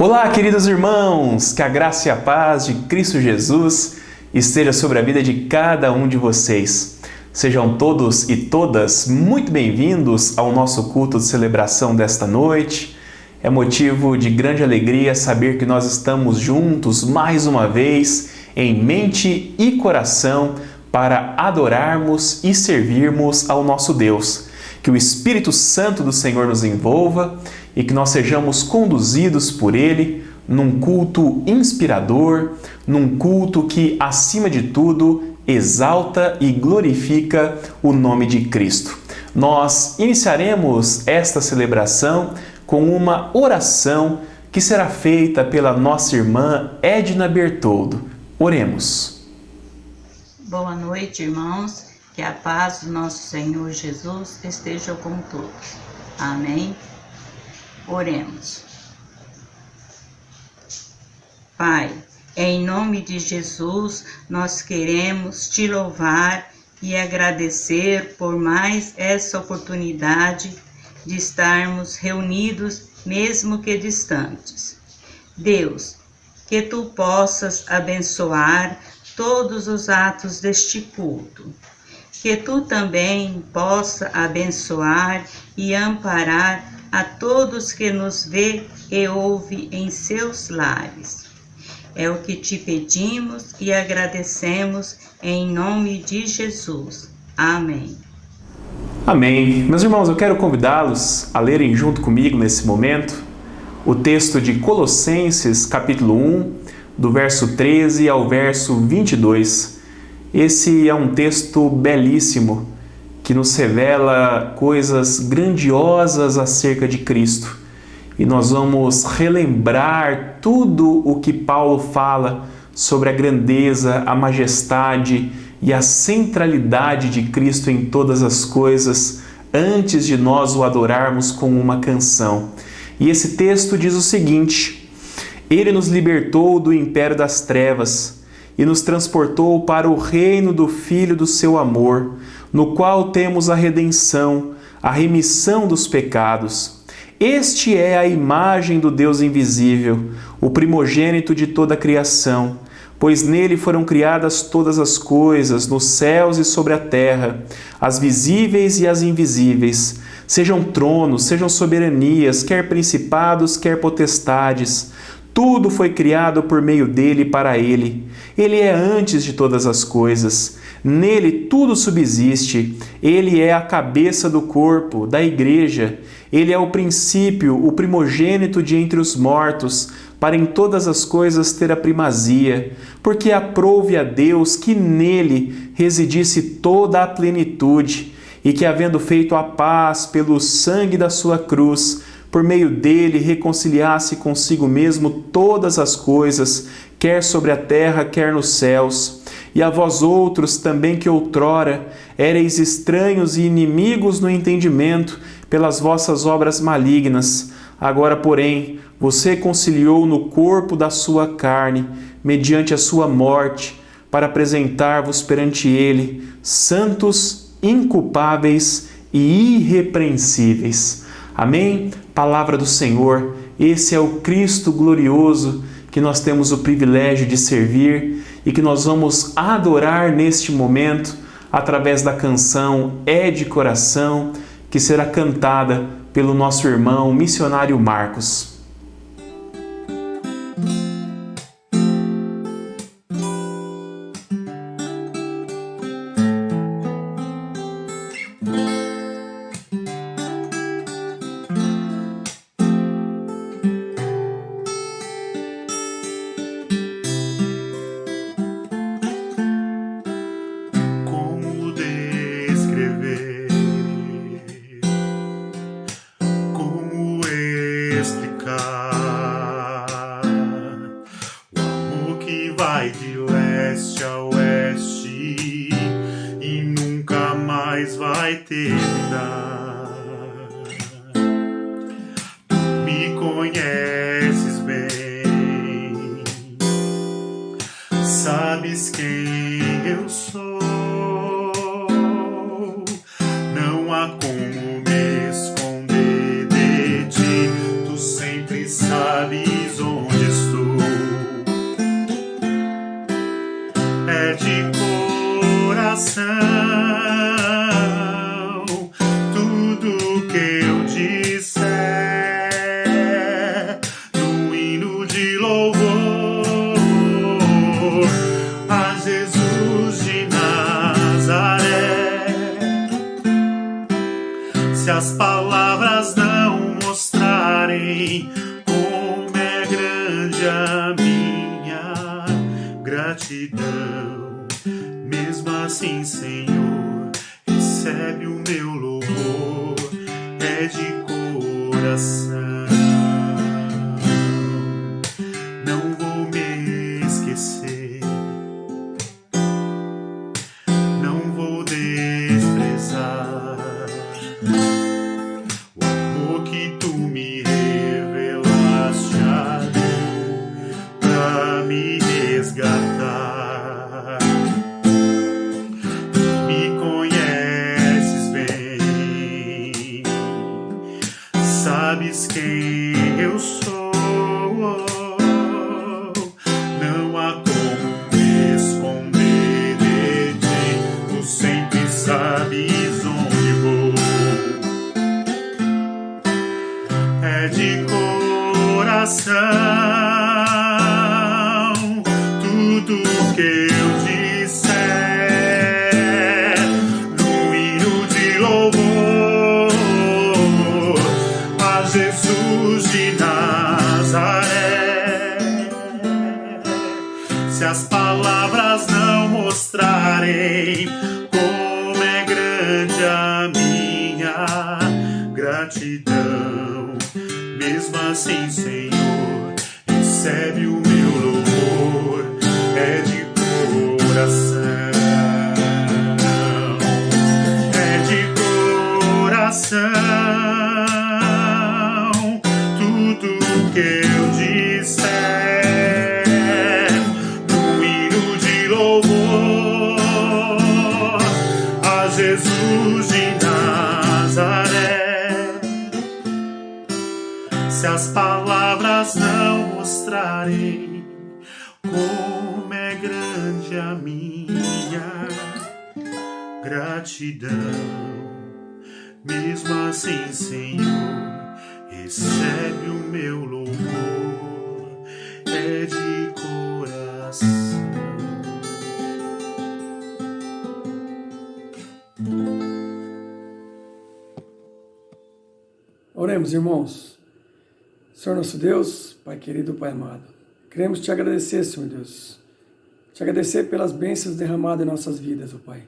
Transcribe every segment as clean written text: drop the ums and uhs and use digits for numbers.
Olá, queridos irmãos! Que a graça e a paz de Cristo Jesus esteja sobre a vida de cada um de vocês. Sejam todos e todas muito bem-vindos ao nosso culto de celebração desta noite. É motivo de grande alegria saber que nós estamos juntos mais uma vez, em mente e coração, para adorarmos e servirmos ao nosso Deus. Que o Espírito Santo do Senhor nos envolva e que nós sejamos conduzidos por Ele num culto inspirador, num culto que, acima de tudo, exalta e glorifica o nome de Cristo. Nós iniciaremos esta celebração com uma oração que será feita pela nossa irmã Edna Bertoldo. Oremos. Boa noite, irmãos. Que a paz do nosso Senhor Jesus esteja com todos. Amém. Oremos. Pai, em nome de Jesus, nós queremos te louvar e agradecer por mais essa oportunidade de estarmos reunidos, mesmo que distantes. Deus, que tu possas abençoar todos os atos deste culto. Que tu também possa abençoar e amparar a todos que nos vê e ouve em seus lares. É o que te pedimos e agradecemos em nome de Jesus. Amém. Amém. Meus irmãos, eu quero convidá-los a lerem junto comigo nesse momento o texto de Colossenses, capítulo 1, do verso 13 ao verso 22. Esse é um texto belíssimo que nos revela coisas grandiosas acerca de Cristo. E nós vamos relembrar tudo o que Paulo fala sobre a grandeza, a majestade e a centralidade de Cristo em todas as coisas, antes de nós o adorarmos com uma canção. E esse texto diz o seguinte: Ele nos libertou do império das trevas e nos transportou para o reino do Filho do seu amor, no qual temos a redenção, a remissão dos pecados. Este é a imagem do Deus invisível, o primogênito de toda a criação, pois nele foram criadas todas as coisas, nos céus e sobre a terra, as visíveis e as invisíveis, sejam tronos, sejam soberanias, quer principados, quer potestades. Tudo foi criado por meio dele e para ele. Ele é antes de todas as coisas. Nele tudo subsiste. Ele é a cabeça do corpo, da igreja. Ele é o princípio, o primogênito de entre os mortos, para em todas as coisas ter a primazia, porque aprouve a Deus que nele residisse toda a plenitude, e que, havendo feito a paz pelo sangue da sua cruz, por meio dele reconciliasse consigo mesmo todas as coisas, quer sobre a terra, quer nos céus. E a vós outros também que outrora éreis estranhos e inimigos no entendimento pelas vossas obras malignas, agora, porém, você conciliou no corpo da sua carne, mediante a sua morte, para apresentar-vos perante ele, santos, inculpáveis e irrepreensíveis. Amém? Palavra do Senhor. Esse é o Cristo glorioso que nós temos o privilégio de servir e que nós vamos adorar neste momento através da canção É de Coração, que será cantada pelo nosso irmão missionário Marcos. Vai de leste a oeste e nunca mais vai terminar. Tu me conheces bem, sabes quem eu sou. Não há como me esconder de ti, tu sempre sabes onde é de coração. Tudo que eu disser no hino de louvor a Jesus de Nazaré. Se as palavras não mostrarem como é grande a minha gratidão, mesmo assim, Senhor, recebe o meu louvor, é de coração. Não vou me esquecer, não vou desprezar o amor que tu me revelaste ali pra me resgatar. Me conheces bem, sabes quem eu sou. Não há como esconder de ti, tu sempre sabes onde vou. É de coração tudo que eu disser no hino de louvor a Jesus de Nazaré. Se as palavras não mostrarem como é grande a minha gratidão, mesmo assim, Senhor, recebe o meu louvor, é de coração, é de coração. Tudo que eu disser no hino de louvor a Jesus de Nazaré. Se as palavras não mostrarem como é grande a minha gratidão, mesmo assim, Senhor, recebe o meu louvor, é de coração. Oremos, irmãos. Senhor nosso Deus, Pai querido, Pai amado, queremos te agradecer, Senhor Deus, te agradecer pelas bênçãos derramadas em nossas vidas, ó Pai,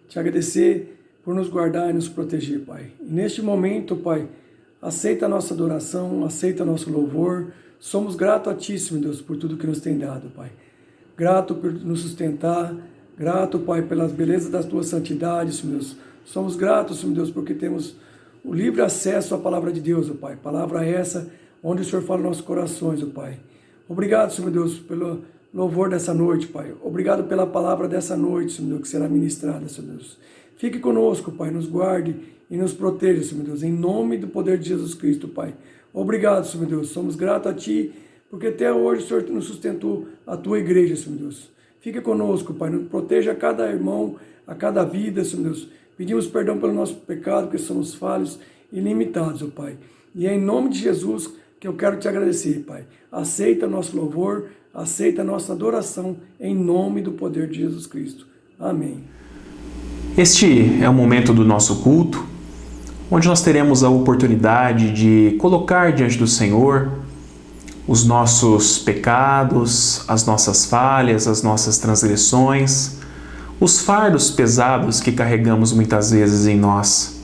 te agradecer por nos guardar e nos proteger, Pai. E neste momento, Pai, aceita a nossa adoração, aceita nosso louvor, somos gratos a Ti, Senhor Deus, por tudo que nos tem dado, Pai. Grato por nos sustentar, grato, Pai, pelas belezas das Tuas santidades, Senhor Deus. Somos gratos, Senhor Deus, porque temos o livre acesso à palavra de Deus, ó Pai, palavra essa onde o Senhor fala nos nossos corações, ó Pai. Obrigado, Senhor Deus, pelo louvor dessa noite, Pai. Obrigado pela palavra dessa noite, Senhor Deus, que será ministrada, Senhor Deus. Fique conosco, Pai, nos guarde e nos proteja, Senhor Deus, em nome do poder de Jesus Cristo, Pai. Obrigado, Senhor Deus. Somos gratos a Ti, porque até hoje o Senhor nos sustentou a Tua igreja, Senhor Deus. Fique conosco, Pai. Nos proteja a cada irmão, a cada vida, Senhor Deus. Pedimos perdão pelo nosso pecado, porque somos falhos e limitados, ó Pai. E é em nome de Jesus que eu quero te agradecer, Pai. Aceita nosso louvor, aceita nossa adoração, em nome do poder de Jesus Cristo. Amém. Este é o momento do nosso culto, onde nós teremos a oportunidade de colocar diante do Senhor os nossos pecados, as nossas falhas, as nossas transgressões, os fardos pesados que carregamos muitas vezes em nós,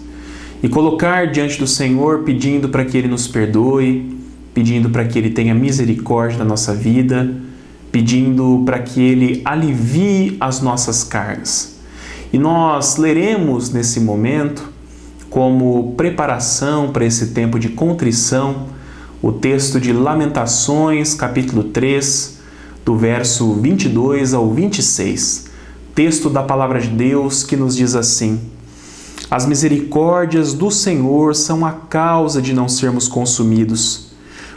e colocar diante do Senhor pedindo para que Ele nos perdoe, pedindo para que Ele tenha misericórdia da nossa vida, pedindo para que Ele alivie as nossas cargas. E nós leremos nesse momento, como preparação para esse tempo de contrição, o texto de Lamentações, capítulo 3, do verso 22 ao 26. Texto da Palavra de Deus que nos diz assim: As misericórdias do Senhor são a causa de não sermos consumidos,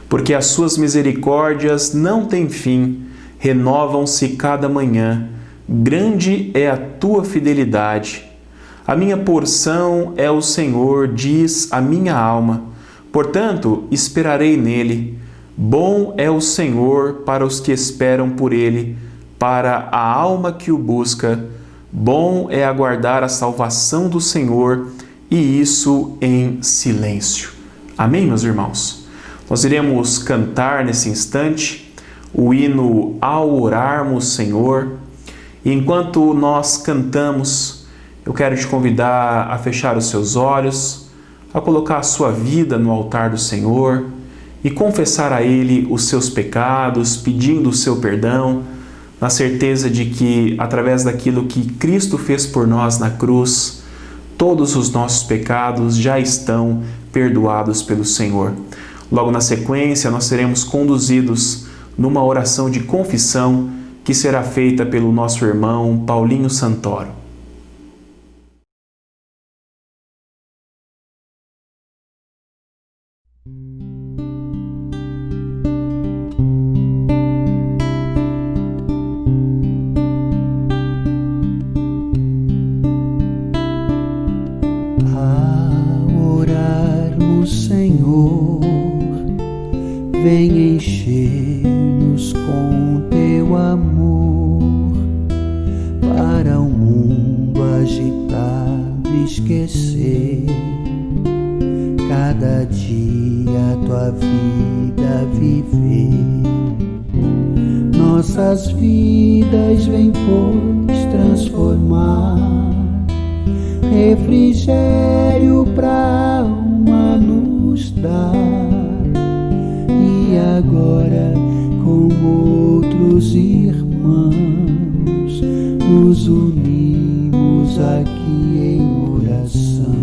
porque as suas misericórdias não têm fim, renovam-se cada manhã. grande é a tua fidelidade. A minha porção é o Senhor, diz a minha alma. Portanto, esperarei nele. Bom é o Senhor para os que esperam por ele, para a alma que o busca. Bom é aguardar a salvação do Senhor, e isso em silêncio. Amém, meus irmãos? Nós iremos cantar nesse instante o hino Ao Orarmos, Senhor. E enquanto nós cantamos, eu quero te convidar a fechar os seus olhos, a colocar a sua vida no altar do Senhor e confessar a Ele os seus pecados, pedindo o seu perdão, na certeza de que, através daquilo que Cristo fez por nós na cruz, todos os nossos pecados já estão perdoados pelo Senhor. Logo na sequência, nós seremos conduzidos numa oração de confissão que será feita pelo nosso irmão Paulinho Santoro. Senhor, vem encher-nos com teu amor, para o mundo agitado esquecer, cada dia tua vida viver. Nossas vidas vem, pois, transformar, refrigério pra alma nos dar. E agora com outros irmãos nos unimos aqui em oração.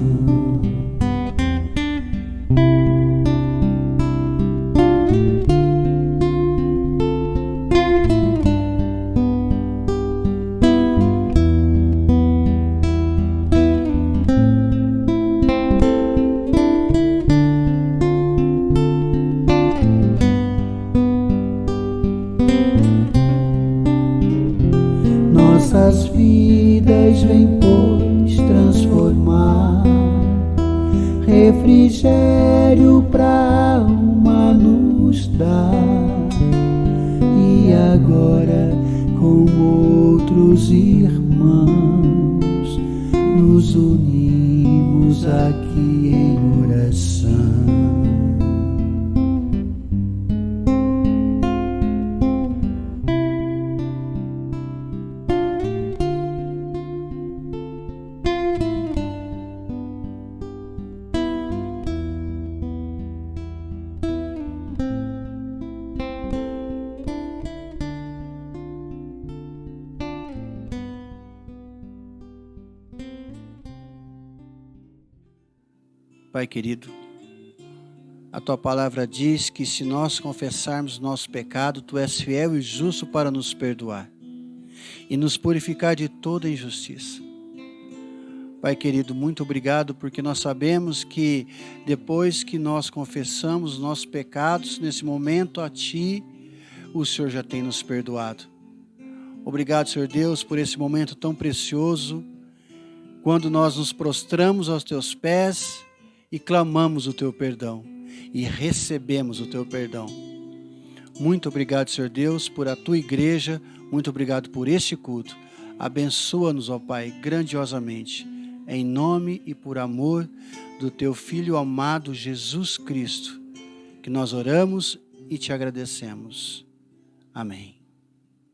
Nossas vidas vem, pois, transformar, refrigério pra alma nos dar. E agora com outros irmãos nos unimos aqui em oração. Pai querido, a Tua palavra diz que se nós confessarmos nosso pecado, Tu és fiel e justo para nos perdoar e nos purificar de toda injustiça. Pai querido, muito obrigado, porque nós sabemos que depois que nós confessamos nossos pecados, nesse momento a Ti, o Senhor já tem nos perdoado. Obrigado, Senhor Deus, por esse momento tão precioso, quando nós nos prostramos aos Teus pés e clamamos o Teu perdão e recebemos o Teu perdão. Muito obrigado, Senhor Deus, por a Tua igreja, muito obrigado por este culto. Abençoa-nos, ó Pai, grandiosamente, em nome e por amor do Teu Filho amado Jesus Cristo, que nós oramos e Te agradecemos. Amém.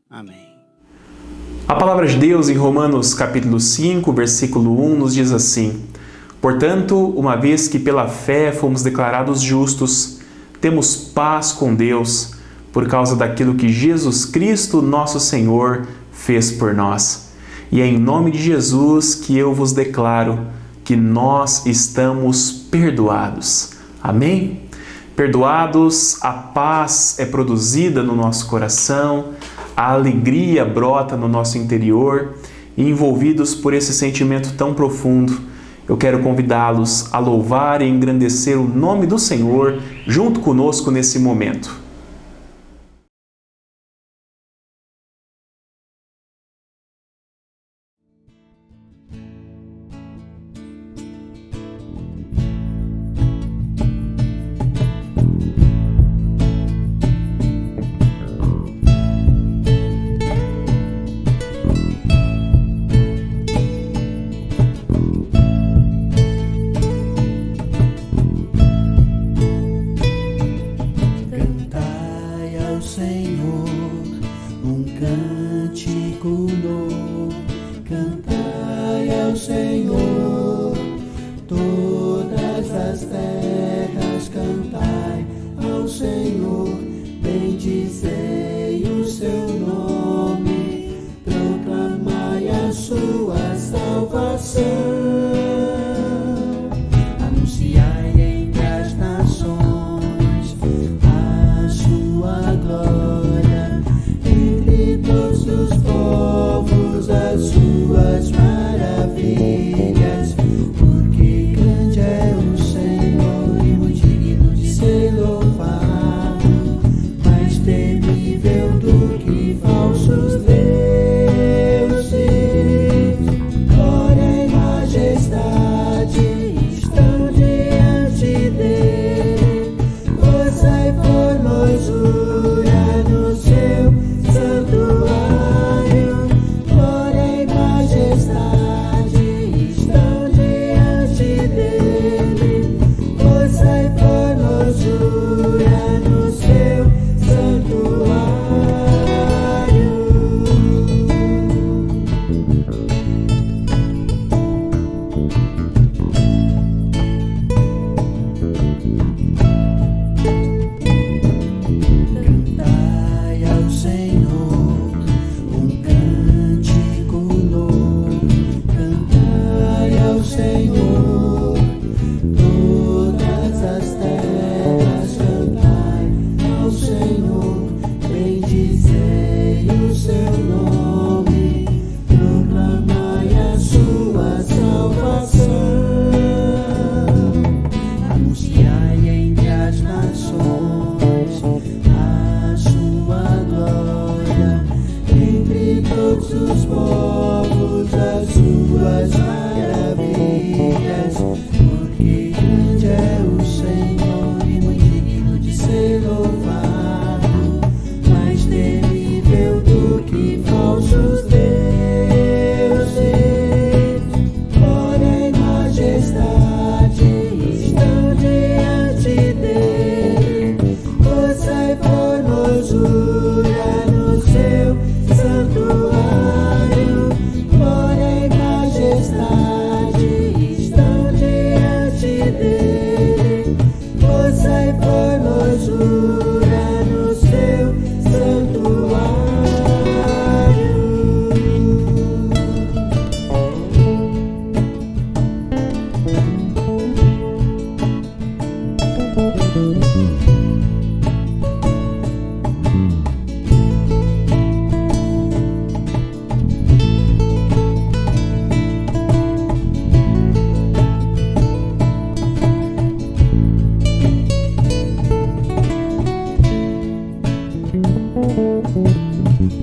Amém. A palavra de Deus em Romanos capítulo 5, versículo 1 nos diz assim: portanto, uma vez que pela fé fomos declarados justos, temos paz com Deus, por causa daquilo que Jesus Cristo, nosso Senhor, fez por nós. E é em nome de Jesus que eu vos declaro que nós estamos perdoados. Amém? Perdoados, a paz é produzida no nosso coração, a alegria brota no nosso interior, e envolvidos por esse sentimento tão profundo, eu quero convidá-los a louvar e engrandecer o nome do Senhor junto conosco nesse momento. sua salvação. Anunciai entre as nações a sua glória, entre todos os povos as suas maravilhas, porque grande é o Senhor e muito digno de ser louvado, mais temível do que falsos deuses. Glória e majestade estão diante dele, força e formosura no seu santuário. Glória e majestade estão diante dele, força e formosura no seu santuário. Cantai ao Senhor um cântico novo, cantai ao Senhor todas as terras, cantai ao Senhor, bendizei o seu nome, proclamai a sua salvação. Anunciai entre as nações a sua glória, entre todos os povos as suas maravilhas, porque grande é o Senhor e muito digno de ser louvado, mais temível do que falsos deuses. Glória e majestade estão diante dele, força e formosura no seu santuário. Glória e majestade estão diante dele, força e formosura no seu santuário.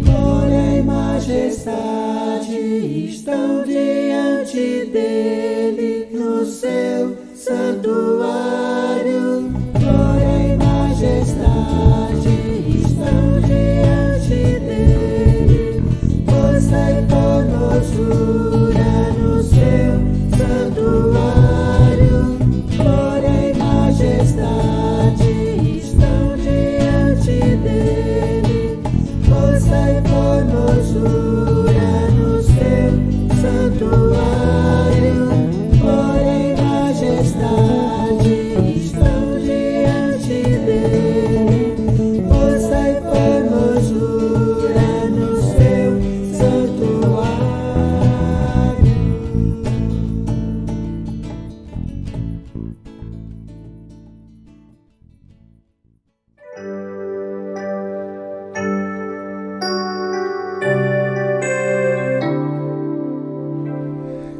Glória e majestade estão diante dele no seu santuário. Glória e majestade estão diante dele, força e formosura no seu santuário. Glória e majestade estão diante dele, força e formosura no seu santuário. Glória e majestade estão diante dele, força e formosura no seu santuário.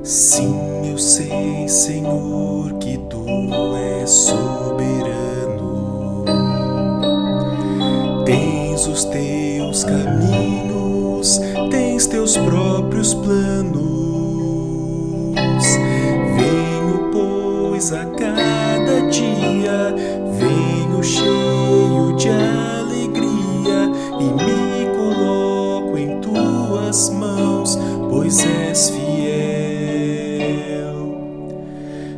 Sim, eu sei, Senhor, que tu és soberano. Tens os teus caminhos, tens teus próprios planos. Venho, pois, a cada dia, venho cheio de alegria e me coloco em tuas mãos, pois és fiel.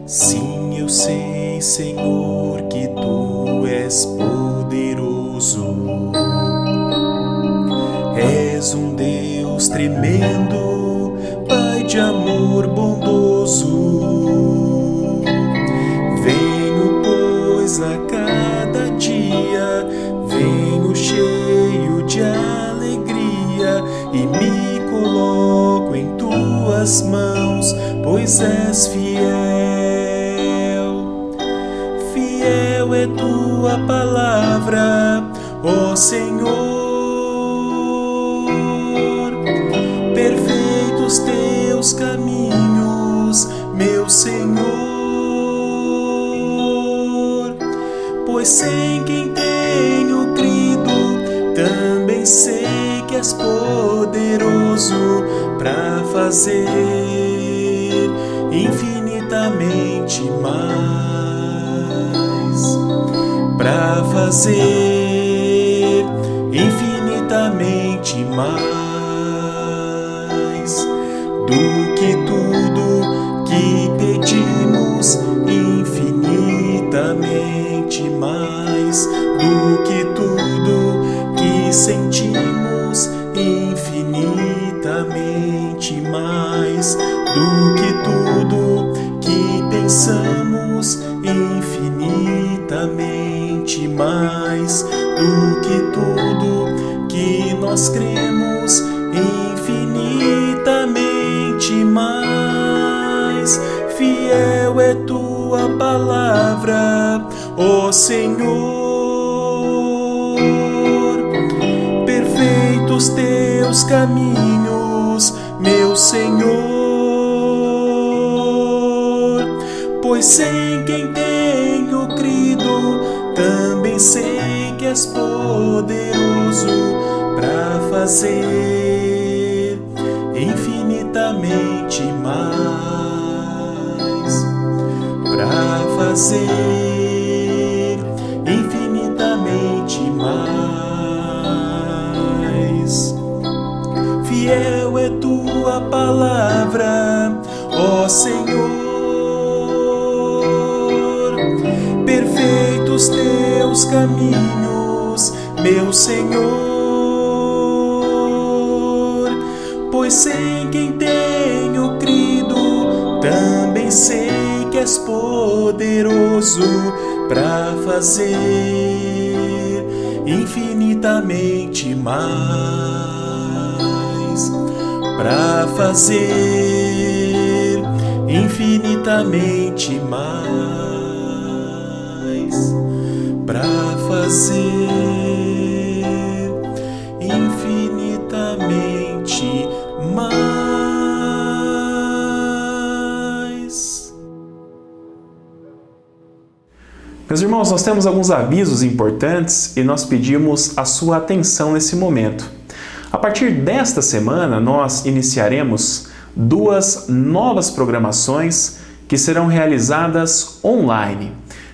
Sim, eu sei, Senhor, que tu és poderoso. És um Deus tremendo, Pai de amor bondoso. Venho, pois, a cada dia, venho cheio de alegria e me coloco em tuas tuas mãos, pois és fiel. Fiel é tua palavra, ó Senhor. Perfeitos teus caminhos, meu Senhor. Pois sem quem tenho crido, também sei que és poderoso para fazer infinitamente mais, para fazer infinitamente mais do que tudo que pedimos, infinitamente mais do que tudo que sentimos, infinitamente mais do que tudo que pensamos, infinitamente mais do que tudo que nós cremos, infinitamente mais. Fiel é tua palavra, ó Senhor. Perfeitos teus caminhos, meu Senhor. Pois sem quem tenho crido, também sei que és poderoso para fazer infinitamente mais, para fazer infinitamente mais. Fiel é tua palavra, ó Senhor. Perfeitos teus caminhos, meu Senhor. Pois sem quem tenho crido, também sei que és poderoso para fazer infinitamente mais, para fazer infinitamente mais, para fazer infinitamente mais. Meus irmãos, nós temos alguns avisos importantes e nós pedimos a sua atenção nesse momento. A partir desta semana, nós iniciaremos 2 novas programações que serão realizadas online.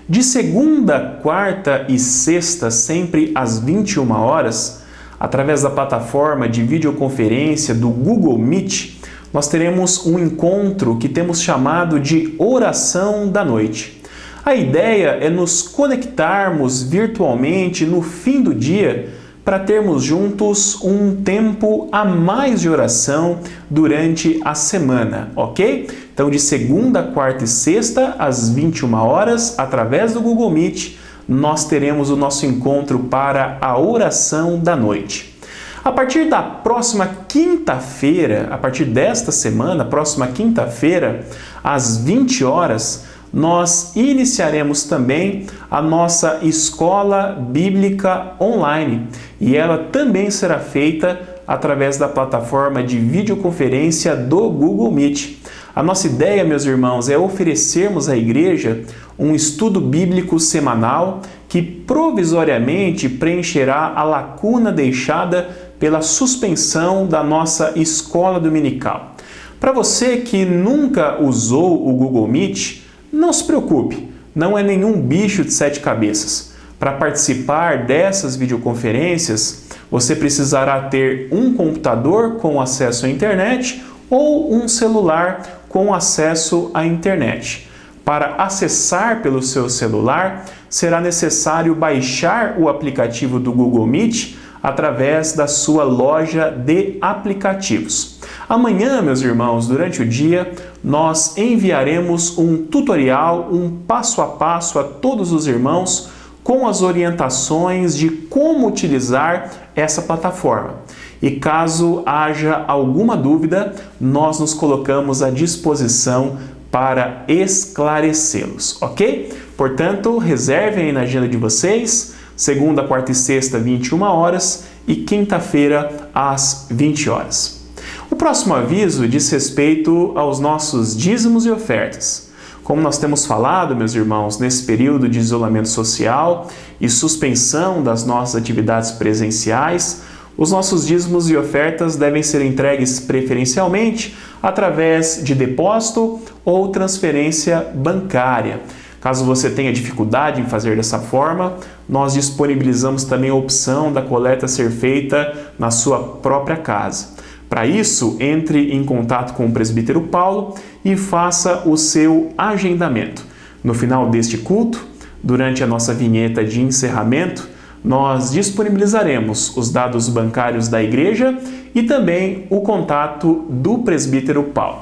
De segunda, quarta e sexta, sempre às 21 horas, através da plataforma de videoconferência do Google Meet, nós teremos um encontro que temos chamado de Oração da Noite. A ideia é nos conectarmos virtualmente no fim do dia para termos juntos um tempo a mais de oração durante a semana, ok? Então, de segunda, quarta e sexta, às 21 horas, através do Google Meet, nós teremos o nosso encontro para a oração da noite. A partir da próxima quinta-feira, a partir desta semana, próxima quinta-feira, às 20 horas, nós iniciaremos também a nossa escola bíblica online e ela também será feita através da plataforma de videoconferência do Google Meet. A nossa ideia, meus irmãos, é oferecermos à igreja um estudo bíblico semanal que provisoriamente preencherá a lacuna deixada pela suspensão da nossa escola dominical. Para você que nunca usou o Google Meet, não se preocupe, não é nenhum bicho de 7 cabeças. Para participar dessas videoconferências, você precisará ter um computador com acesso à internet ou um celular com acesso à internet. Para acessar pelo seu celular, será necessário baixar o aplicativo do Google Meet através da sua loja de aplicativos. Amanhã, meus irmãos, durante o dia, nós enviaremos um tutorial, um passo a passo a todos os irmãos com as orientações de como utilizar essa plataforma. e caso haja alguma dúvida, nós nos colocamos à disposição para esclarecê-los, ok? Portanto, reservem aí na agenda de vocês, segunda, quarta e sexta, 21 horas e quinta-feira, às 20 horas. O próximo aviso diz respeito aos nossos dízimos e ofertas. Como nós temos falado, meus irmãos, nesse período de isolamento social e suspensão das nossas atividades presenciais, os nossos dízimos e ofertas devem ser entregues preferencialmente através de depósito ou transferência bancária. Caso você tenha dificuldade em fazer dessa forma, nós disponibilizamos também a opção da coleta ser feita na sua própria casa. Para isso, entre em contato com o presbítero Paulo e faça o seu agendamento. No final deste culto, durante a nossa vinheta de encerramento, nós disponibilizaremos os dados bancários da igreja e também o contato do presbítero Paulo.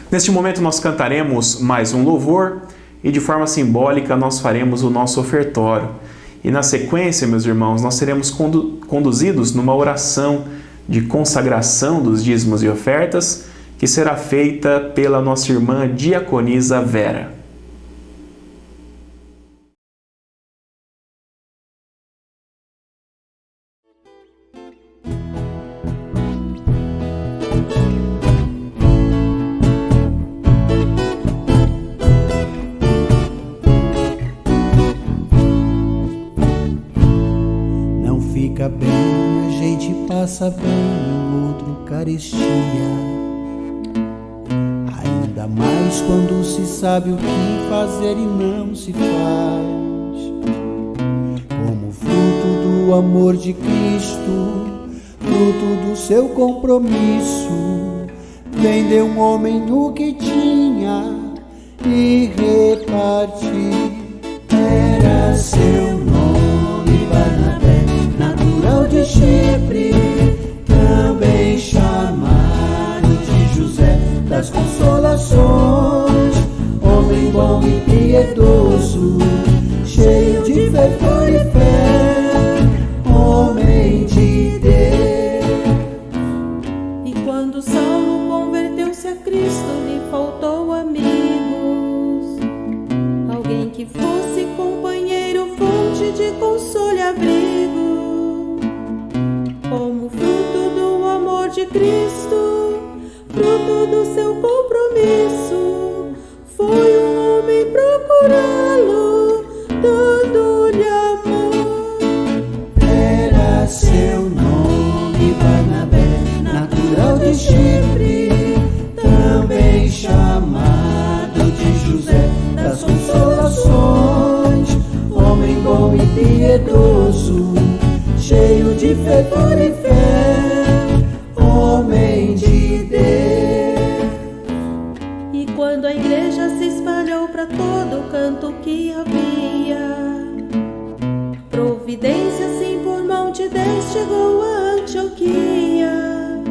Neste momento nós cantaremos mais um louvor e de forma simbólica nós faremos o nosso ofertório. E na sequência, meus irmãos, nós seremos conduzidos numa oração de consagração dos dízimos e ofertas que será feita pela nossa irmã diaconisa Vera. Fica bem, a gente passa bem em outra Eucaristia. Ainda mais quando se sabe o que fazer e não se faz. Como fruto do amor de Cristo, fruto do seu compromisso, vendeu um homem o que tinha e repartiu. Era seu nome Barnabé, natural de Chipre, também chamado de José das Consolações, homem bom e piedoso, cheio de fervor e fé, homem de Deus. E quando Saulo converteu-se a Cristo, lhe faltou amigos, alguém que fosse companheiro, fonte de consolo e abrigo. Como fruto do amor de Cristo, fruto do seu compromisso, foi um homem procurá-lo, dando-lhe amor. Era seu nome Barnabé, natural de Chipre, também chamado de José das Consolações, homem bom e piedoso, cheio de fervor e fé, homem de Deus. E quando a igreja se espalhou para todo canto que havia, providência assim por mão de Deus chegou a Antioquia.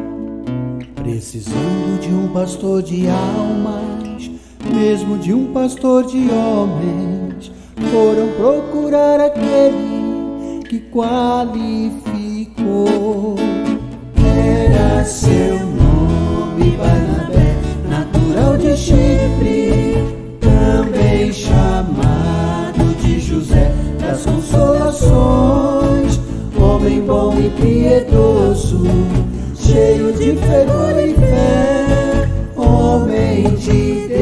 Precisando de um pastor de almas, mesmo de um pastor de homens, foram procurar aquele que qualificou. Era seu nome Barnabé, natural de Chipre, também chamado de José das Consolações, homem bom e piedoso, cheio de fervor e fé, homem de Deus.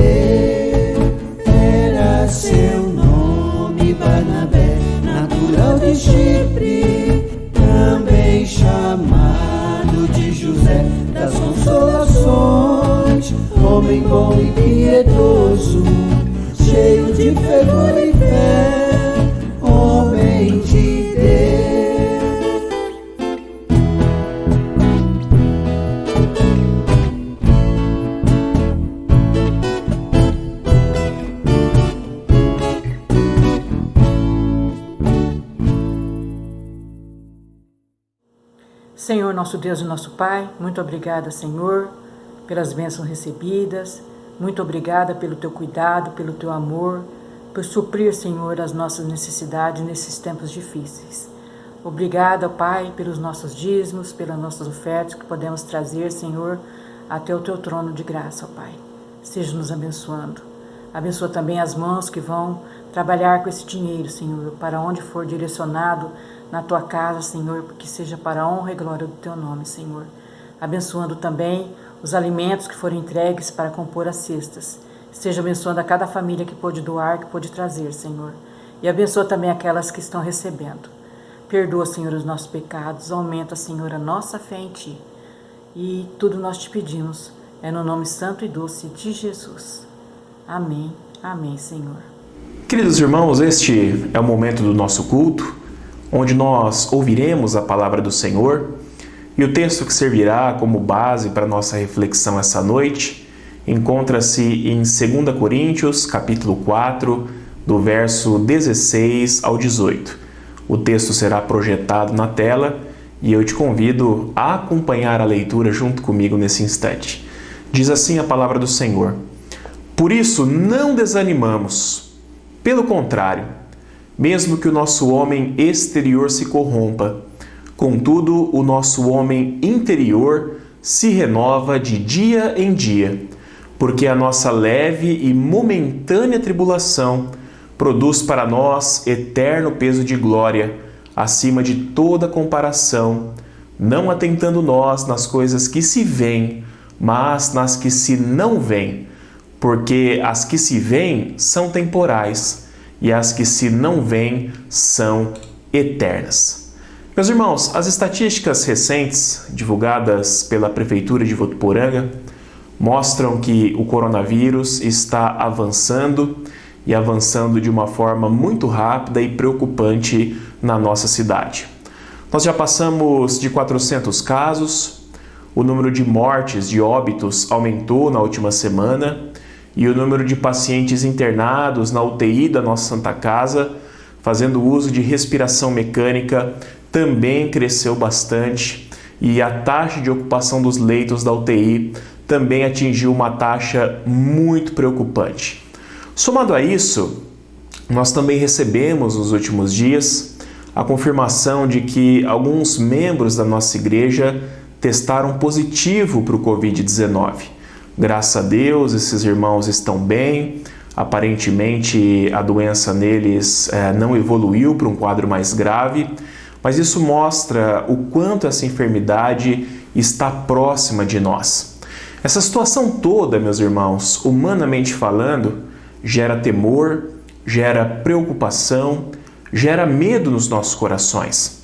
Era seu nome Barnabé, natural de Chipre, também chamado de José das Consolações, homem bom e piedoso, cheio de fervor e fé, homem de Deus. Senhor, nosso Deus e nosso Pai, muito obrigada, Senhor, pelas bênçãos recebidas, muito obrigada pelo Teu cuidado, pelo Teu amor, por suprir, Senhor, as nossas necessidades nesses tempos difíceis. Obrigada, Pai, pelos nossos dízimos, pelas nossas ofertas que podemos trazer, Senhor, até o Teu trono de graça, Pai. Seja nos abençoando. Abençoa também as mãos que vão trabalhar com esse dinheiro, Senhor, para onde for direcionado na Tua casa, Senhor, que seja para a honra e glória do Teu nome, Senhor. Abençoando também os alimentos que foram entregues para compor as cestas. Esteja abençoando a cada família que pôde doar, que pôde trazer, Senhor. E abençoa também aquelas que estão recebendo. Perdoa, Senhor, os nossos pecados. Aumenta, Senhor, a nossa fé em Ti. E tudo nós te pedimos. É no nome santo e doce de Jesus. Amém. Amém, Senhor. Queridos irmãos, este é o momento do nosso culto, onde nós ouviremos a palavra do Senhor. E o texto que servirá como base para a nossa reflexão essa noite encontra-se em 2 Coríntios, capítulo 4, do verso 16 ao 18. O texto será projetado na tela e eu te convido a acompanhar a leitura junto comigo nesse instante. Diz assim a palavra do Senhor: Por isso não desanimamos. Pelo contrário, mesmo que o nosso homem exterior se corrompa, contudo o nosso homem interior se renova de dia em dia, porque a nossa leve e momentânea tribulação produz para nós eterno peso de glória, acima de toda comparação, não atentando nós nas coisas que se veem, mas nas que se não veem, porque as que se veem são temporais e as que se não veem são eternas. Meus irmãos, as estatísticas recentes divulgadas pela Prefeitura de Votuporanga mostram que o coronavírus está avançando e avançando de uma forma muito rápida e preocupante na nossa cidade. Nós já passamos de 400 casos, o número de mortes, de óbitos, aumentou na última semana e o número de pacientes internados na UTI da nossa Santa Casa, fazendo uso de respiração mecânica, também cresceu bastante e a taxa de ocupação dos leitos da UTI também atingiu uma taxa muito preocupante. Somado a isso, nós também recebemos nos últimos dias a confirmação de que alguns membros da nossa igreja testaram positivo para o Covid-19. Graças a Deus, esses irmãos estão bem, aparentemente a doença neles não evoluiu para um quadro mais grave, mas isso mostra o quanto essa enfermidade está próxima de nós. Essa situação toda, meus irmãos, humanamente falando, gera temor, gera preocupação, gera medo nos nossos corações.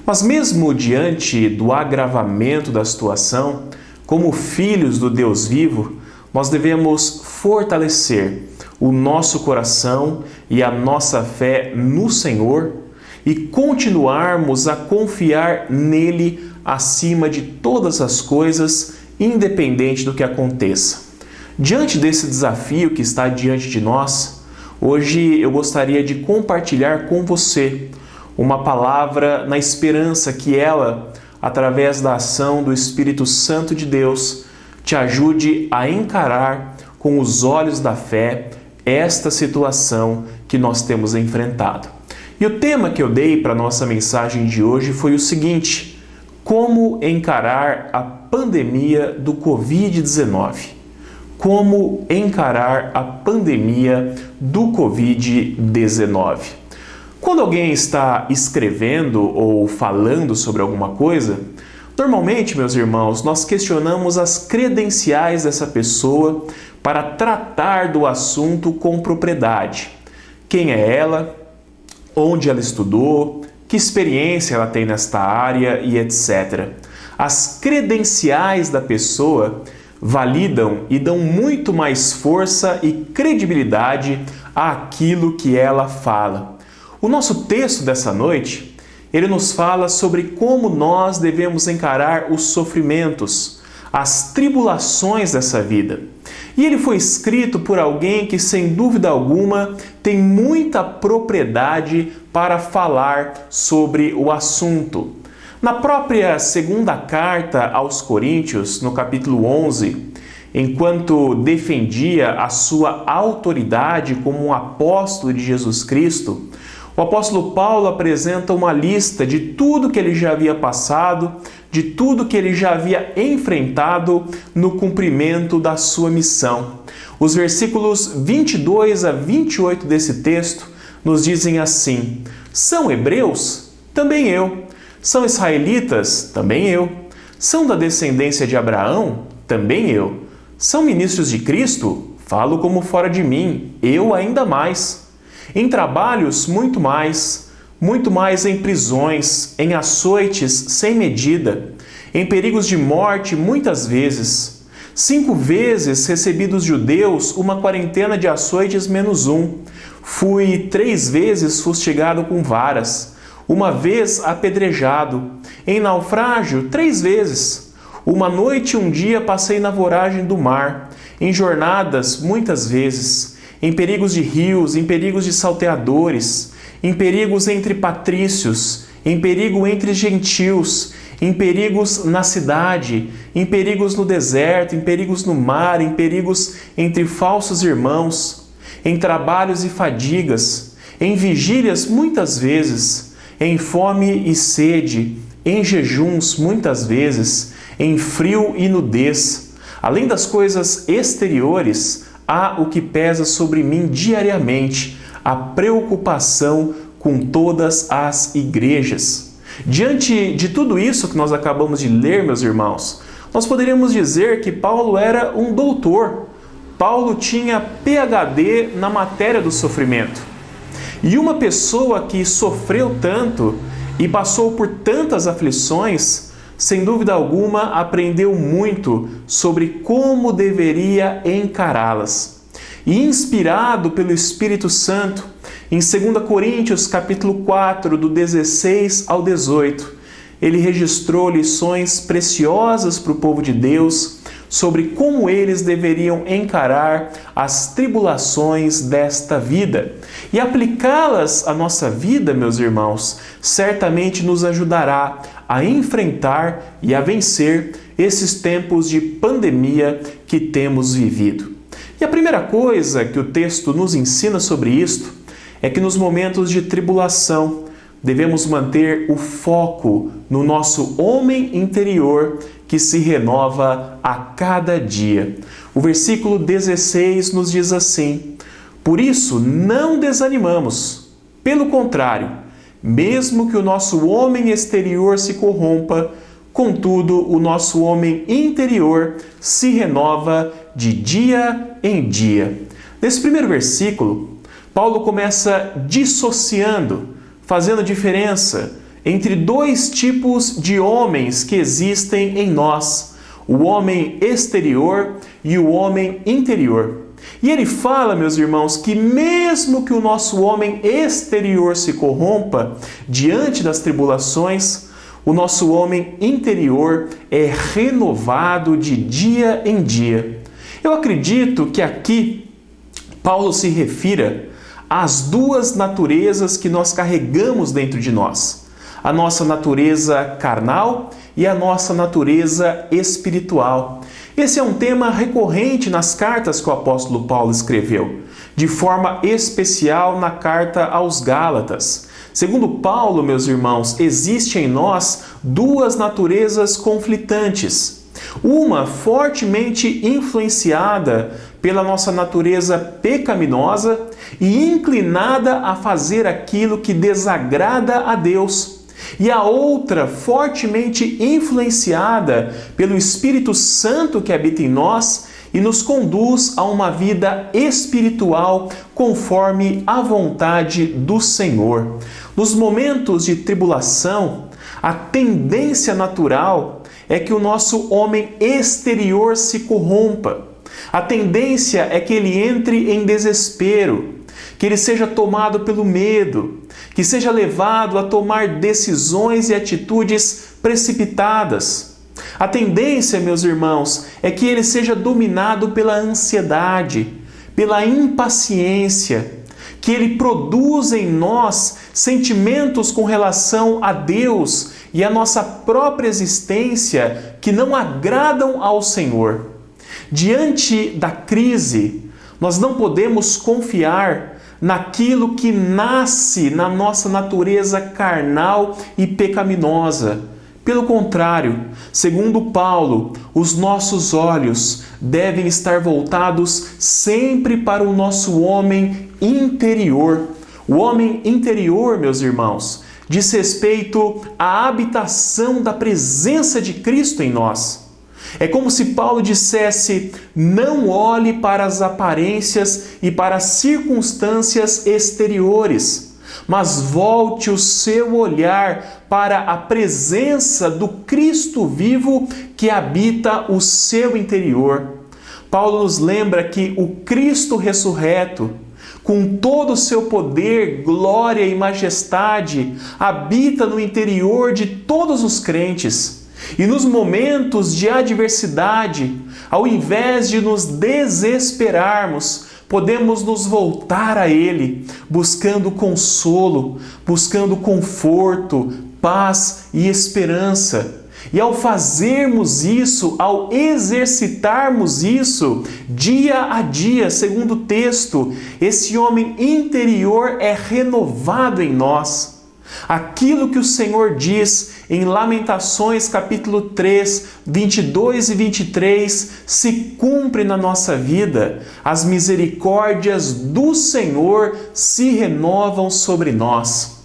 Mas mesmo diante do agravamento da situação, como filhos do Deus vivo, nós devemos fortalecer o nosso coração e a nossa fé no Senhor e continuarmos a confiar nele acima de todas as coisas, independente do que aconteça. Diante desse desafio que está diante de nós, hoje eu gostaria de compartilhar com você uma palavra na esperança que ela, através da ação do Espírito Santo de Deus, te ajude a encarar com os olhos da fé esta situação que nós temos enfrentado. E o tema que eu dei para a nossa mensagem de hoje foi o seguinte: como encarar a pandemia do Covid-19. Como encarar a pandemia do Covid-19. Quando alguém está escrevendo ou falando sobre alguma coisa, normalmente, meus irmãos, nós questionamos as credenciais dessa pessoa para tratar do assunto com propriedade. Quem é ela? Onde ela estudou? Que experiência ela tem nesta área e etc. As credenciais da pessoa validam e dão muito mais força e credibilidade àquilo que ela fala. O nosso texto dessa noite, ele nos fala sobre como nós devemos encarar os sofrimentos, as tribulações dessa vida. E ele foi escrito por alguém que, sem dúvida alguma, tem muita propriedade para falar sobre o assunto. Na própria segunda carta aos Coríntios, no capítulo 11, enquanto defendia a sua autoridade como um apóstolo de Jesus Cristo, O apóstolo Paulo apresenta uma lista de tudo que ele já havia passado, de tudo que ele já havia enfrentado no cumprimento da sua missão. Os versículos 22 a 28 desse texto nos dizem assim: são hebreus? Também eu. São israelitas? Também eu. São da descendência de Abraão? Também eu. São ministros de Cristo? Falo como fora de mim, eu ainda mais. Em trabalhos, muito mais em prisões, em açoites sem medida, em perigos de morte muitas vezes. 5 vezes recebi dos judeus uma quarentena de açoites menos 1. Fui 3 vezes fustigado com varas, 1 vez apedrejado, em naufrágio 3 vezes. 1 noite e 1 dia passei na voragem do mar, em jornadas muitas vezes, em perigos de rios, em perigos de salteadores, em perigos entre patrícios, em perigo entre gentios, em perigos na cidade, em perigos no deserto, em perigos no mar, em perigos entre falsos irmãos, em trabalhos e fadigas, em vigílias muitas vezes, em fome e sede, em jejuns muitas vezes, em frio e nudez. Além das coisas exteriores, há o que pesa sobre mim diariamente, a preocupação com todas as igrejas. Diante de tudo isso que nós acabamos de ler, meus irmãos, nós poderíamos dizer que Paulo era um doutor. Paulo tinha PhD na matéria do sofrimento. E uma pessoa que sofreu tanto e passou por tantas aflições, sem dúvida alguma, aprendeu muito sobre como deveria encará-las. E inspirado pelo Espírito Santo, em 2 Coríntios, capítulo 4, do 16 ao 18, ele registrou lições preciosas para o povo de Deus sobre como eles deveriam encarar as tribulações desta vida. E aplicá-las à nossa vida, meus irmãos, certamente nos ajudará a enfrentar e a vencer esses tempos de pandemia que temos vivido. E a primeira coisa que o texto nos ensina sobre isto é que nos momentos de tribulação devemos manter o foco no nosso homem interior que se renova a cada dia. O versículo 16 nos diz assim: por isso não desanimamos, pelo contrário, mesmo que o nosso homem exterior se corrompa, contudo o nosso homem interior se renova de dia em dia. Nesse primeiro versículo, Paulo começa dissociando, fazendo diferença entre 2 tipos de homens que existem em nós, o homem exterior e o homem interior. E ele fala, meus irmãos, que mesmo que o nosso homem exterior se corrompa diante das tribulações, o nosso homem interior é renovado de dia em dia. Eu acredito que aqui Paulo se refira às 2 naturezas que nós carregamos dentro de nós: a nossa natureza carnal e a nossa natureza espiritual. Esse é um tema recorrente nas cartas que o apóstolo Paulo escreveu, de forma especial na carta aos Gálatas. Segundo Paulo, meus irmãos, existe em nós 2 naturezas conflitantes. Uma fortemente influenciada pela nossa natureza pecaminosa e inclinada a fazer aquilo que desagrada a Deus. E a outra fortemente influenciada pelo Espírito Santo que habita em nós e nos conduz a uma vida espiritual conforme a vontade do Senhor. Nos momentos de tribulação, a tendência natural é que o nosso homem exterior se corrompa. A tendência é que ele entre em desespero, que ele seja tomado pelo medo, que seja levado a tomar decisões e atitudes precipitadas. A tendência, meus irmãos, é que ele seja dominado pela ansiedade, pela impaciência, que ele produza em nós sentimentos com relação a Deus e a nossa própria existência que não agradam ao Senhor. Diante da crise, nós não podemos confiar naquilo que nasce na nossa natureza carnal e pecaminosa. Pelo contrário, segundo Paulo, os nossos olhos devem estar voltados sempre para o nosso homem interior. O homem interior, meus irmãos, diz respeito à habitação da presença de Cristo em nós. É como se Paulo dissesse: não olhe para as aparências e para as circunstâncias exteriores, mas volte o seu olhar para a presença do Cristo vivo que habita o seu interior. Paulo nos lembra que o Cristo ressurreto, com todo o seu poder, glória e majestade, habita no interior de todos os crentes. E nos momentos de adversidade, ao invés de nos desesperarmos, podemos nos voltar a Ele, buscando consolo, buscando conforto, paz e esperança. E ao fazermos isso, ao exercitarmos isso, dia a dia, segundo o texto, esse homem interior é renovado em nós. Aquilo que o Senhor diz em Lamentações capítulo 3, 22 e 23, se cumpre na nossa vida. As misericórdias do Senhor se renovam sobre nós.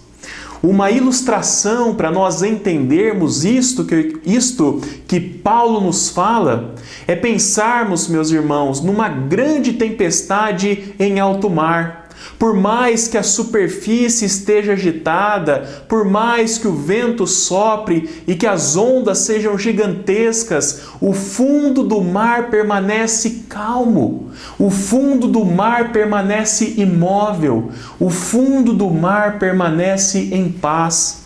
Uma ilustração para nós entendermos isto que Paulo nos fala é pensarmos, meus irmãos, numa grande tempestade em alto mar. Por mais que a superfície esteja agitada, por mais que o vento sopre e que as ondas sejam gigantescas, o fundo do mar permanece calmo, o fundo do mar permanece imóvel, o fundo do mar permanece em paz.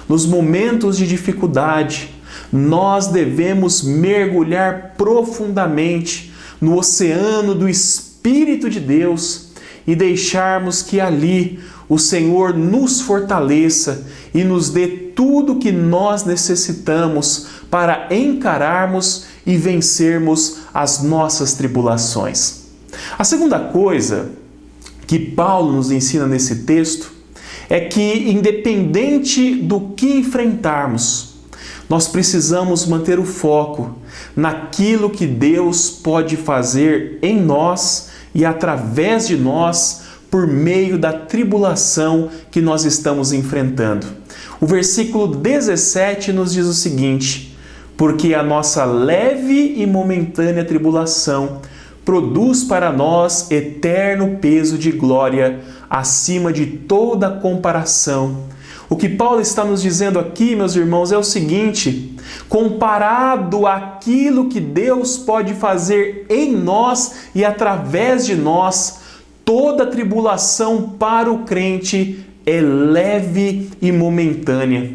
Nos momentos de dificuldade, nós devemos mergulhar profundamente no oceano do Espírito de Deus e deixarmos que ali o Senhor nos fortaleça e nos dê tudo o que nós necessitamos para encararmos e vencermos as nossas tribulações. A segunda coisa que Paulo nos ensina nesse texto é que, independente do que enfrentarmos, nós precisamos manter o foco naquilo que Deus pode fazer em nós e através de nós, por meio da tribulação que nós estamos enfrentando. O versículo 17 nos diz o seguinte: porque a nossa leve e momentânea tribulação produz para nós eterno peso de glória acima de toda comparação. O que Paulo está nos dizendo aqui, meus irmãos, é o seguinte: comparado àquilo que Deus pode fazer em nós e através de nós, toda tribulação para o crente é leve e momentânea.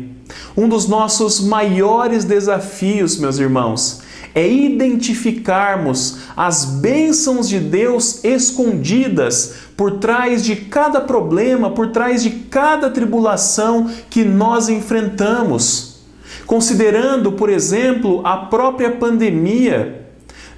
Um dos nossos maiores desafios, meus irmãos, é identificarmos as bênçãos de Deus escondidas por trás de cada problema, por trás de cada tribulação que nós enfrentamos. Considerando, por exemplo, a própria pandemia,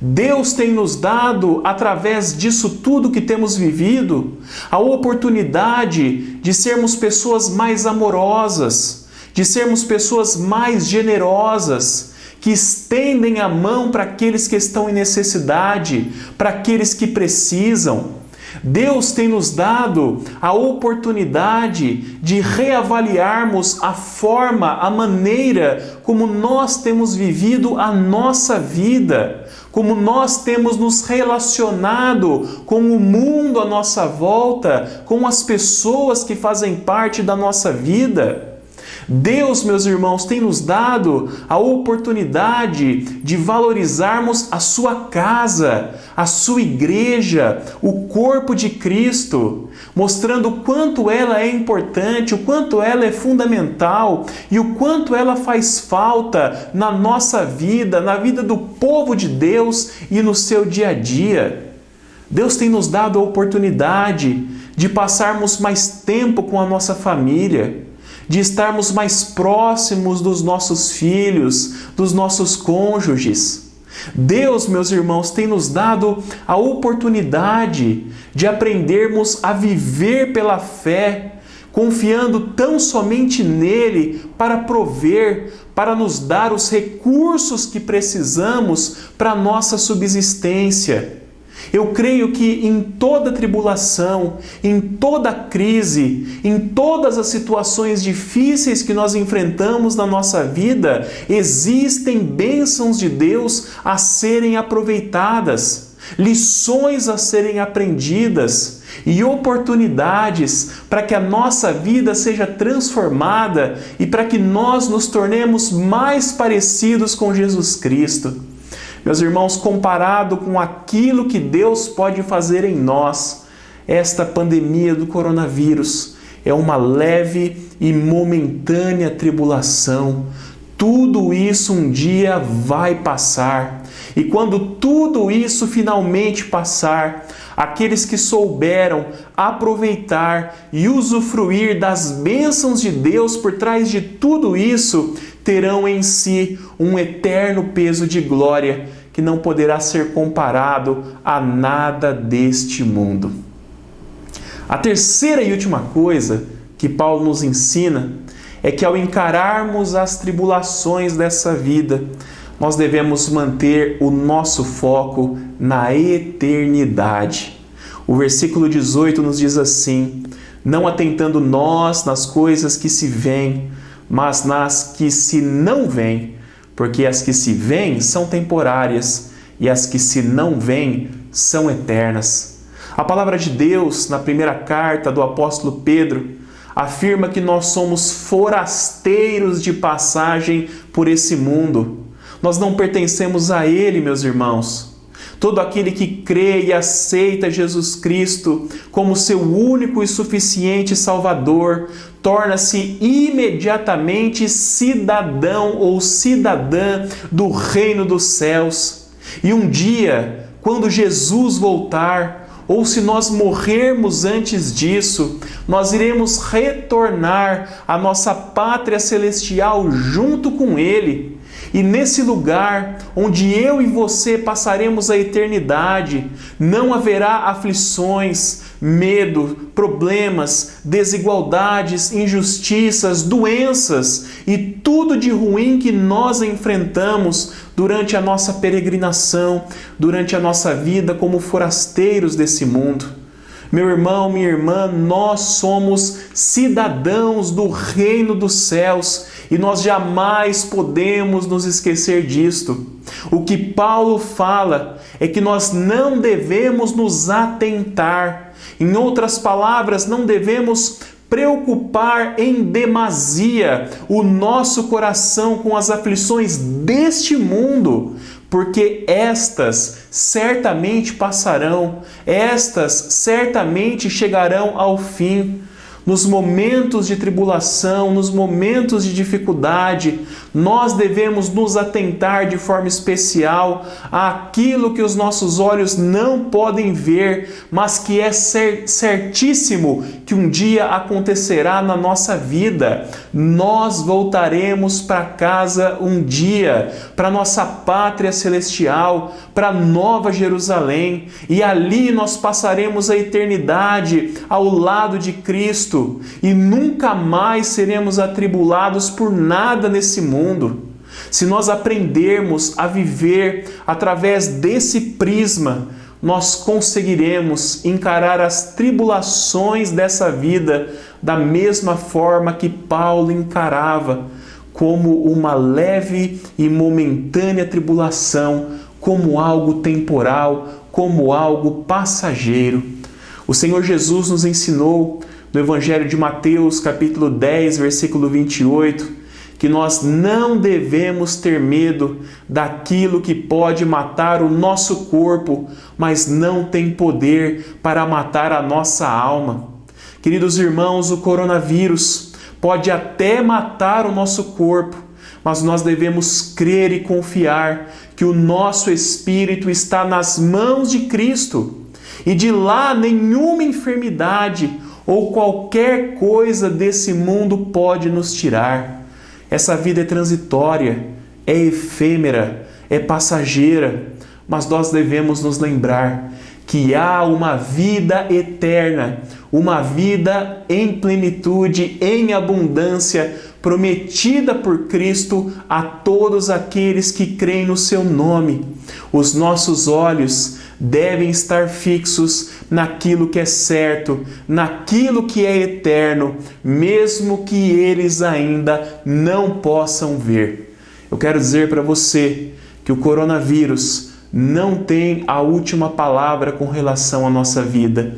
Deus tem nos dado, através disso tudo que temos vivido, a oportunidade de sermos pessoas mais amorosas, de sermos pessoas mais generosas, que estendem a mão para aqueles que estão em necessidade, para aqueles que precisam. Deus tem nos dado a oportunidade de reavaliarmos a forma, a maneira como nós temos vivido a nossa vida, como nós temos nos relacionado com o mundo à nossa volta, com as pessoas que fazem parte da nossa vida. Deus, meus irmãos, tem nos dado a oportunidade de valorizarmos a sua casa, a sua igreja, o corpo de Cristo, mostrando o quanto ela é importante, o quanto ela é fundamental e o quanto ela faz falta na nossa vida, na vida do povo de Deus e no seu dia a dia. Deus tem nos dado a oportunidade de passarmos mais tempo com a nossa família, de estarmos mais próximos dos nossos filhos, dos nossos cônjuges. Deus, meus irmãos, tem nos dado a oportunidade de aprendermos a viver pela fé, confiando tão somente nele para prover, para nos dar os recursos que precisamos para a nossa subsistência. Eu creio que em toda tribulação, em toda crise, em todas as situações difíceis que nós enfrentamos na nossa vida, existem bênçãos de Deus a serem aproveitadas, lições a serem aprendidas e oportunidades para que a nossa vida seja transformada e para que nós nos tornemos mais parecidos com Jesus Cristo. Meus irmãos, comparado com aquilo que Deus pode fazer em nós, esta pandemia do coronavírus é uma leve e momentânea tribulação. Tudo isso um dia vai passar. E quando tudo isso finalmente passar, aqueles que souberam aproveitar e usufruir das bênçãos de Deus por trás de tudo isso, terão em si um eterno peso de glória que não poderá ser comparado a nada deste mundo. A terceira e última coisa que Paulo nos ensina é que ao encararmos as tribulações dessa vida, nós devemos manter o nosso foco na eternidade. O versículo 18 nos diz assim: não atentando nós nas coisas que se veem, mas nas que se não veem, porque as que se veem são temporárias e as que se não veem são eternas. A palavra de Deus, na primeira carta do apóstolo Pedro, afirma que nós somos forasteiros de passagem por esse mundo. Nós não pertencemos a ele, meus irmãos. Todo aquele que crê e aceita Jesus Cristo como seu único e suficiente Salvador, torna-se imediatamente cidadão ou cidadã do reino dos céus. E um dia, quando Jesus voltar, ou se nós morrermos antes disso, nós iremos retornar à nossa pátria celestial junto com Ele. E nesse lugar, onde eu e você passaremos a eternidade, não haverá aflições, medo, problemas, desigualdades, injustiças, doenças e tudo de ruim que nós enfrentamos durante a nossa peregrinação, durante a nossa vida como forasteiros desse mundo. Meu irmão, minha irmã, nós somos cidadãos do reino dos céus e nós jamais podemos nos esquecer disto. O que Paulo fala é que nós não devemos nos atentar. Em outras palavras, não devemos preocupar em demasia o nosso coração com as aflições deste mundo, porque estas certamente passarão, estas certamente chegarão ao fim. Nos momentos de tribulação, nos momentos de dificuldade, nós devemos nos atentar de forma especial àquilo que os nossos olhos não podem ver, mas que é certíssimo que um dia acontecerá na nossa vida. Nós voltaremos para casa um dia, para nossa pátria celestial, para Nova Jerusalém, e ali nós passaremos a eternidade ao lado de Cristo e nunca mais seremos atribulados por nada nesse mundo. Se nós aprendermos a viver através desse prisma, nós conseguiremos encarar as tribulações dessa vida da mesma forma que Paulo encarava, como uma leve e momentânea tribulação, como algo temporal, como algo passageiro. O Senhor Jesus nos ensinou no Evangelho de Mateus, capítulo 10, versículo 28, que nós não devemos ter medo daquilo que pode matar o nosso corpo, mas não tem poder para matar a nossa alma. Queridos irmãos, o coronavírus pode até matar o nosso corpo, mas nós devemos crer e confiar que o nosso espírito está nas mãos de Cristo, e de lá nenhuma enfermidade ou qualquer coisa desse mundo pode nos tirar. Essa vida é transitória, é efêmera, é passageira, mas nós devemos nos lembrar que há uma vida eterna, uma vida em plenitude, em abundância, prometida por Cristo a todos aqueles que creem no seu nome. Os nossos olhos devem estar fixos naquilo que é certo, naquilo que é eterno, mesmo que eles ainda não possam ver. Eu quero dizer para você que o coronavírus não tem a última palavra com relação à nossa vida.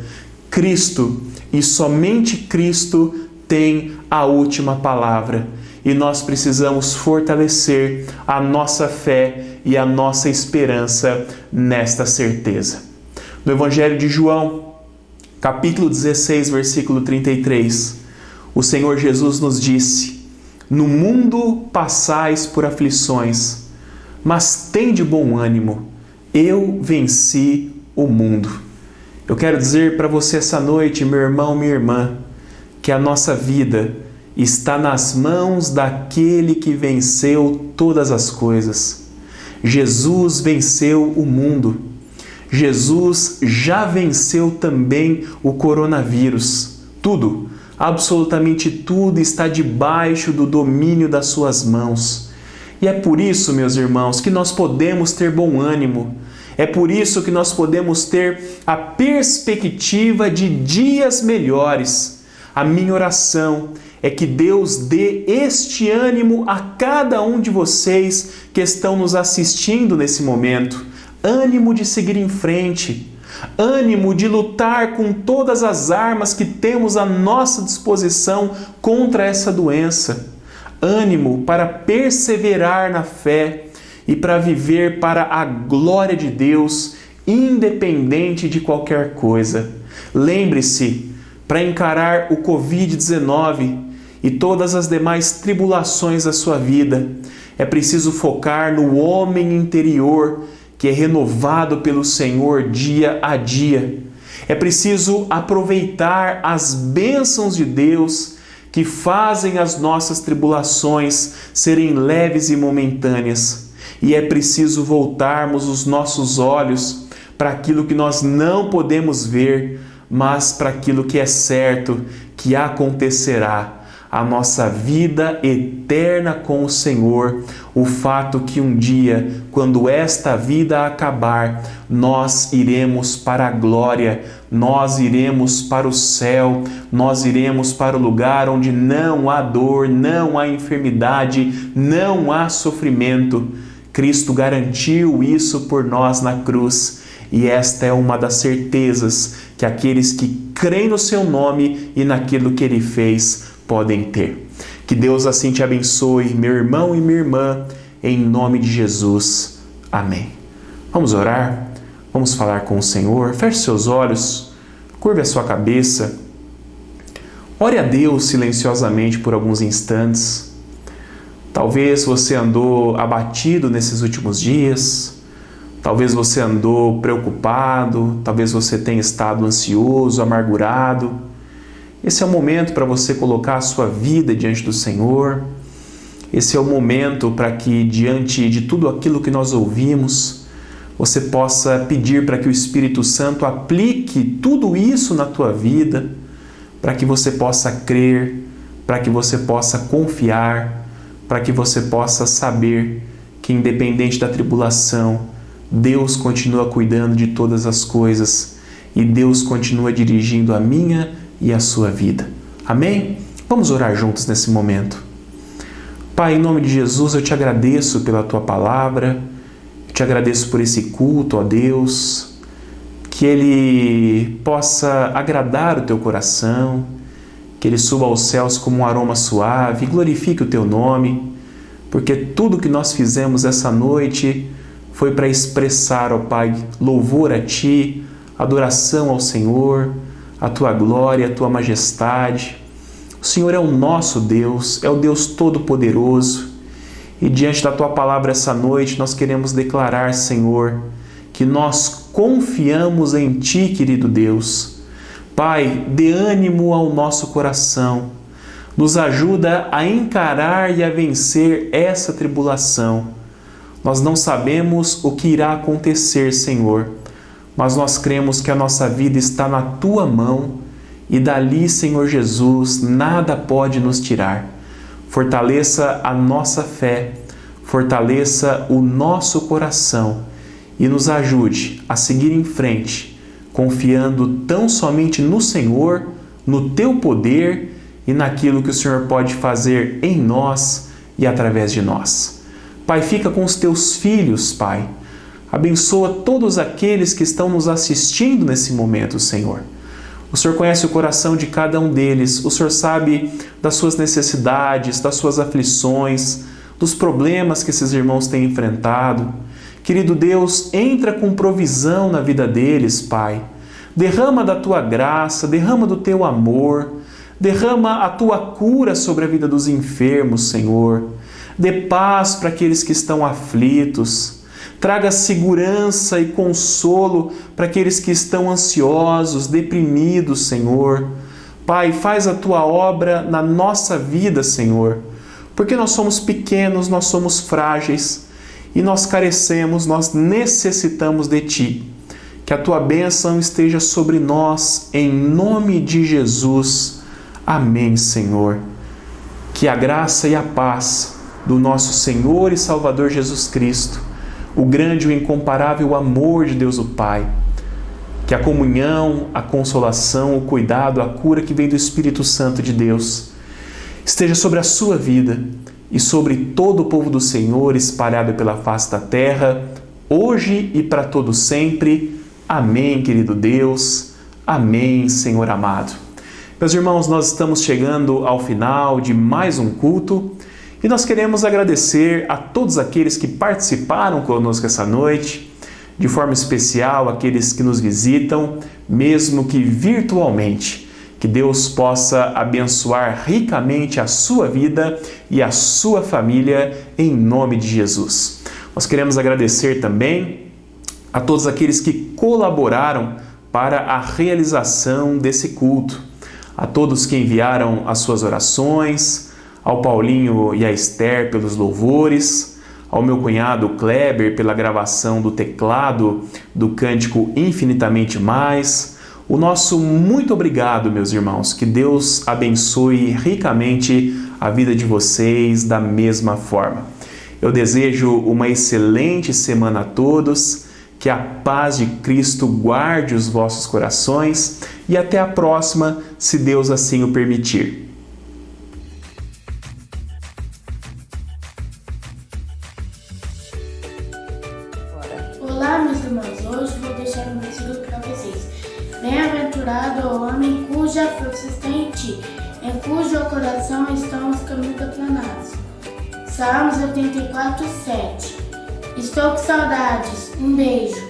Cristo, e somente Cristo, tem a última palavra. E nós precisamos fortalecer a nossa fé e a nossa esperança nesta certeza. No Evangelho de João, capítulo 16, versículo 33, o Senhor Jesus nos disse: no mundo passais por aflições, mas tende bom ânimo, eu venci o mundo. Eu quero dizer para você essa noite, meu irmão, minha irmã, que a nossa vida está nas mãos daquele que venceu todas as coisas. Jesus venceu o mundo. Jesus já venceu também o coronavírus. Tudo, absolutamente tudo está debaixo do domínio das suas mãos. E é por isso, meus irmãos, que nós podemos ter bom ânimo. É por isso que nós podemos ter a perspectiva de dias melhores. A minha oração é que Deus dê este ânimo a cada um de vocês que estão nos assistindo nesse momento. Ânimo de seguir em frente. Ânimo de lutar com todas as armas que temos à nossa disposição contra essa doença. Ânimo para perseverar na fé e para viver para a glória de Deus, independente de qualquer coisa. Lembre-se, para encarar o Covid-19 e todas as demais tribulações da sua vida, é preciso focar no homem interior que é renovado pelo Senhor dia a dia. É preciso aproveitar as bênçãos de Deus que fazem as nossas tribulações serem leves e momentâneas. E é preciso voltarmos os nossos olhos para aquilo que nós não podemos ver, mas para aquilo que é certo, que acontecerá. A nossa vida eterna com o Senhor, o fato que um dia, quando esta vida acabar, nós iremos para a glória, nós iremos para o céu, nós iremos para o lugar onde não há dor, não há enfermidade, não há sofrimento. Cristo garantiu isso por nós na cruz. E esta é uma das certezas que aqueles que creem no seu nome e naquilo que ele fez podem ter. Que Deus assim te abençoe, meu irmão e minha irmã, em nome de Jesus. Amém. Vamos orar? Vamos falar com o Senhor? Feche seus olhos, curve a sua cabeça. Ore a Deus silenciosamente por alguns instantes. Talvez você andou abatido nesses últimos dias. Talvez você andou preocupado, talvez você tenha estado ansioso, amargurado. Esse é o momento para você colocar a sua vida diante do Senhor. Esse é o momento para que, diante de tudo aquilo que nós ouvimos, você possa pedir para que o Espírito Santo aplique tudo isso na tua vida, para que você possa crer, para que você possa confiar, para que você possa saber que, independente da tribulação, Deus continua cuidando de todas as coisas e Deus continua dirigindo a minha e a sua vida. Amém? Vamos orar juntos nesse momento. Pai, em nome de Jesus, eu te agradeço pela tua palavra, eu te agradeço por esse culto, ó Deus, que ele possa agradar o teu coração, que ele suba aos céus como um aroma suave e glorifique o teu nome, porque tudo que nós fizemos essa noite foi para expressar, ó Pai, louvor a Ti, adoração ao Senhor, a Tua glória, a Tua majestade. O Senhor é o nosso Deus, é o Deus Todo-Poderoso. E diante da Tua palavra essa noite, nós queremos declarar, Senhor, que nós confiamos em Ti, querido Deus. Pai, dê ânimo ao nosso coração. Nos ajuda a encarar e a vencer essa tribulação. Nós não sabemos o que irá acontecer, Senhor, mas nós cremos que a nossa vida está na Tua mão e dali, Senhor Jesus, nada pode nos tirar. Fortaleça a nossa fé, fortaleça o nosso coração e nos ajude a seguir em frente, confiando tão somente no Senhor, no Teu poder e naquilo que o Senhor pode fazer em nós e através de nós. Pai, fica com os Teus filhos, Pai. Abençoa todos aqueles que estão nos assistindo nesse momento, Senhor. O Senhor conhece o coração de cada um deles, o Senhor sabe das suas necessidades, das suas aflições, dos problemas que esses irmãos têm enfrentado. Querido Deus, entra com provisão na vida deles, Pai. Derrama da Tua graça, derrama do Teu amor, derrama a Tua cura sobre a vida dos enfermos, Senhor. Dê paz para aqueles que estão aflitos. Traga segurança e consolo para aqueles que estão ansiosos, deprimidos, Senhor. Pai, faz a Tua obra na nossa vida, Senhor, porque nós somos pequenos, nós somos frágeis e nós carecemos, nós necessitamos de Ti. Que a Tua bênção esteja sobre nós, em nome de Jesus. Amém, Senhor. Que a graça e a paz do nosso Senhor e Salvador Jesus Cristo, o grande e incomparável amor de Deus o Pai, que a comunhão, a consolação, o cuidado, a cura que vem do Espírito Santo de Deus esteja sobre a sua vida e sobre todo o povo do Senhor espalhado pela face da terra, hoje e para todo sempre. Amém, querido Deus. Amém, Senhor amado. Meus irmãos, nós estamos chegando ao final de mais um culto e nós queremos agradecer a todos aqueles que participaram conosco essa noite, de forma especial aqueles que nos visitam, mesmo que virtualmente. Que Deus possa abençoar ricamente a sua vida e a sua família, em nome de Jesus. Nós queremos agradecer também a todos aqueles que colaboraram para a realização desse culto, a todos que enviaram as suas orações, ao Paulinho e à Esther pelos louvores, ao meu cunhado Kleber pela gravação do teclado do cântico Infinitamente Mais. O nosso muito obrigado, meus irmãos. Que Deus abençoe ricamente a vida de vocês da mesma forma. Eu desejo uma excelente semana a todos, que a paz de Cristo guarde os vossos corações e até a próxima, se Deus assim o permitir. Olá, meus irmãos, hoje vou deixar um versículo para vocês. Bem-aventurado o homem cuja força está em Ti, em cujo coração estão os caminhos aplanados. Salmos 84:7. Estou com saudades. Um beijo.